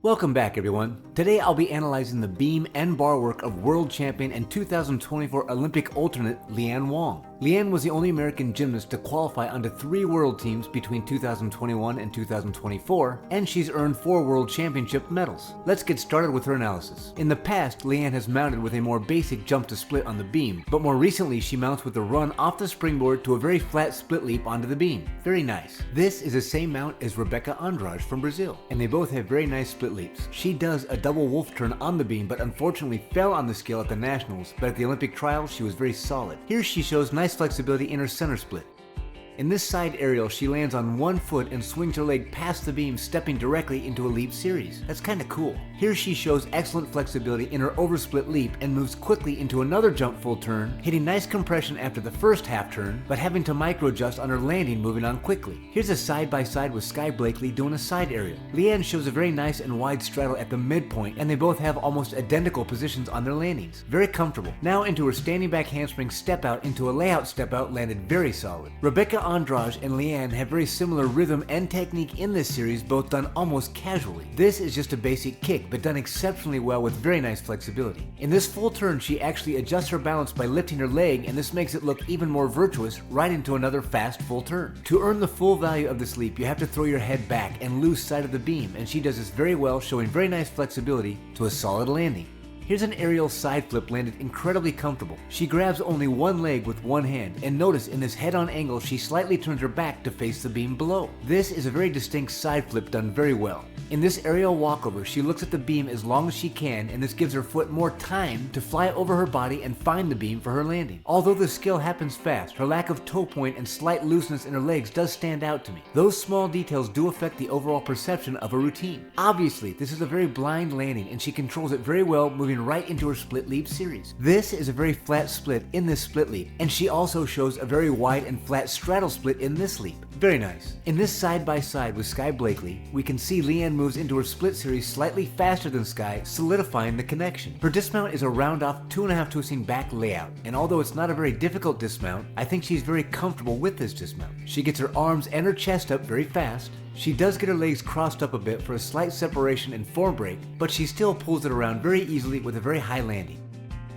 Welcome back, everyone. Today I'll be analyzing the beam and bar work of world champion and 2024 Olympic alternate Leanne Wong. Leanne was the only American gymnast to qualify onto 3 world teams between 2021 and 2024, and she's earned 4 world championship medals. Let's get started with her analysis. In the past, Leanne has mounted with a more basic jump to split on the beam, but more recently she mounts with a run off the springboard to a very flat split leap onto the beam. Very nice. This is the same mount as Rebecca Andrade from Brazil, and they both have very nice split leaps. She does a double wolf turn on the beam, but unfortunately fell on the scale at the nationals, but at the Olympic trials she was very solid. Here she shows nice flexibility in her center split. In this side aerial, she lands on one foot and swings her leg past the beam, stepping directly into a leap series. That's kinda cool. Here she shows excellent flexibility in her oversplit leap and moves quickly into another jump full turn, hitting nice compression after the first half turn, but having to micro adjust on her landing, moving on quickly. Here's a side by side with Sky Blakely doing a side aerial. Leanne shows a very nice and wide straddle at the midpoint, and they both have almost identical positions on their landings. Very comfortable. Now into her standing back handspring step out into a layout step out, landed very solid. Rebecca Andrade and Leanne have very similar rhythm and technique in this series, both done almost casually. This is just a basic kick, but done exceptionally well with very nice flexibility. In this full turn, she actually adjusts her balance by lifting her leg, and this makes it look even more virtuous right into another fast full turn. To earn the full value of this leap, you have to throw your head back and lose sight of the beam, and she does this very well, showing very nice flexibility to a solid landing. Here's an aerial side flip landed incredibly comfortable. She grabs only one leg with one hand, and notice in this head-on angle she slightly turns her back to face the beam below. This is a very distinct side flip done very well. In this aerial walkover, she looks at the beam as long as she can, and this gives her foot more time to fly over her body and find the beam for her landing. Although the skill happens fast, her lack of toe point and slight looseness in her legs does stand out to me. Those small details do affect the overall perception of a routine. Obviously, this is a very blind landing, and she controls it very well, moving right into her split leap series. This is a very flat split in this split leap, and she also shows a very wide and flat straddle split in this leap. Very nice. In this side by side with Sky Blakely, we can see Leanne moves into her split series slightly faster than Sky, solidifying the connection. Her dismount is a round off 2.5 twisting back layout, and although it's not a very difficult dismount, I think she's very comfortable with this dismount. She gets her arms and her chest up very fast. She does get her legs crossed up a bit for a slight separation and form break, but she still pulls it around very easily with a very high landing.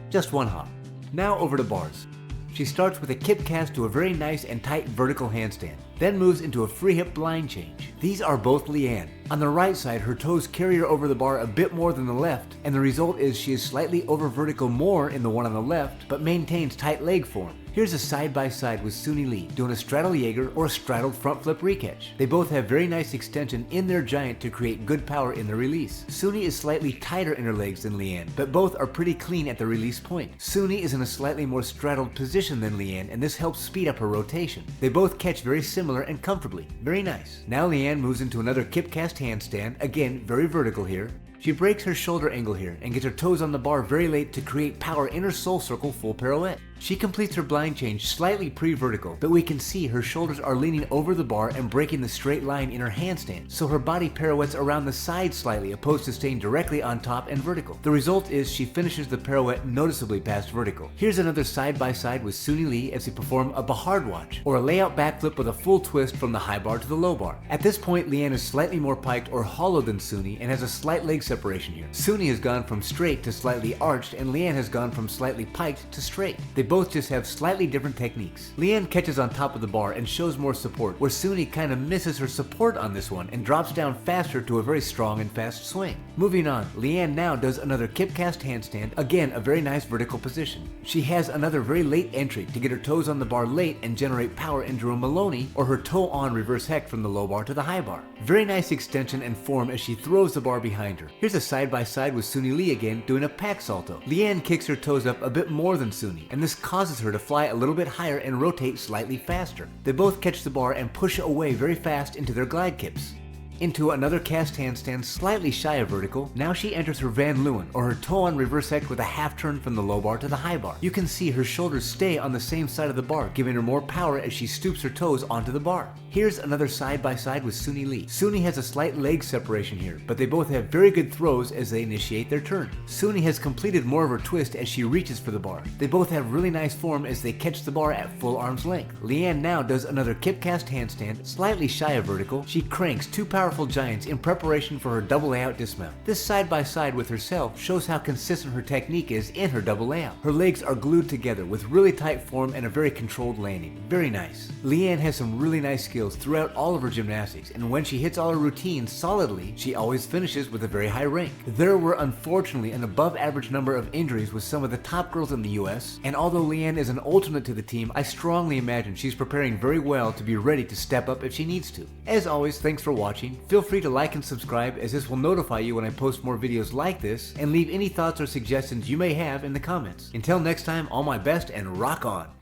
Just one hop. Now over to bars. She starts with a kip cast to a very nice and tight vertical handstand, then moves into a free hip blind change. These are both Leanne. On the right side, her toes carry her over the bar a bit more than the left, and the result is she is slightly over vertical more in the one on the left, but maintains tight leg form. Here's a side by side with Suni Lee doing a straddle Jaeger or a straddled front flip recatch. They both have very nice extension in their giant to create good power in the release. Suni is slightly tighter in her legs than Leanne, but both are pretty clean at the release point. Suni is in a slightly more straddled position than Leanne, and this helps speed up her rotation. They both catch very similar and comfortably. Very nice. Now Leanne moves into another kip cast handstand, again very vertical here. She breaks her shoulder angle here and gets her toes on the bar very late to create power in her soul circle full pirouette. She completes her blind change slightly pre-vertical, but we can see her shoulders are leaning over the bar and breaking the straight line in her handstand, so her body pirouettes around the side slightly opposed to staying directly on top and vertical. The result is she finishes the pirouette noticeably past vertical. Here's another side by side with Suni Lee as they perform a Bahard watch, or a layout backflip with a full twist from the high bar to the low bar. At this point, Leanne is slightly more piked or hollow than Suni and has a slight leg separation here. Suni has gone from straight to slightly arched, and Leanne has gone from slightly piked to straight. They both just have slightly different techniques. Leanne catches on top of the bar and shows more support, where Suni kind of misses her support on this one and drops down faster to a very strong and fast swing. Moving on, Leanne now does another kip cast handstand, again a very nice vertical position. She has another very late entry to get her toes on the bar late and generate power into a Maloney or her toe on reverse heck from the low bar to the high bar. Very nice extension and form as she throws the bar behind her. Here's a side by side with Suni Lee again doing a pack salto. Leanne kicks her toes up a bit more than Suni, and this causes her to fly a little bit higher and rotate slightly faster. They both catch the bar and push away very fast into their glide kips. Into another cast handstand slightly shy of vertical. Now she enters her Van Leeuwen, or her toe-on reverse hecht with a half turn from the low bar to the high bar. You can see her shoulders stay on the same side of the bar, giving her more power as she stoops her toes onto the bar. Here's another side by side with Suni Lee. Suni has a slight leg separation here, but they both have very good throws as they initiate their turn. Suni has completed more of her twist as she reaches for the bar. They both have really nice form as they catch the bar at full arm's length. Leanne now does another kip cast handstand, slightly shy of vertical. She cranks two powerful powerful giants in preparation for her double layout dismount. This side by side with herself shows how consistent her technique is in her double layout. Her legs are glued together with really tight form and a very controlled landing. Very nice. Leanne has some really nice skills throughout all of her gymnastics, and when she hits all her routines solidly, she always finishes with a very high rank. There were unfortunately an above average number of injuries with some of the top girls in the US, and although Leanne is an alternate to the team, I strongly imagine she's preparing very well to be ready to step up if she needs to. As always, thanks for watching. Feel free to like and subscribe, as this will notify you when I post more videos like this, and leave any thoughts or suggestions you may have in the comments. Until next time, all my best and rock on!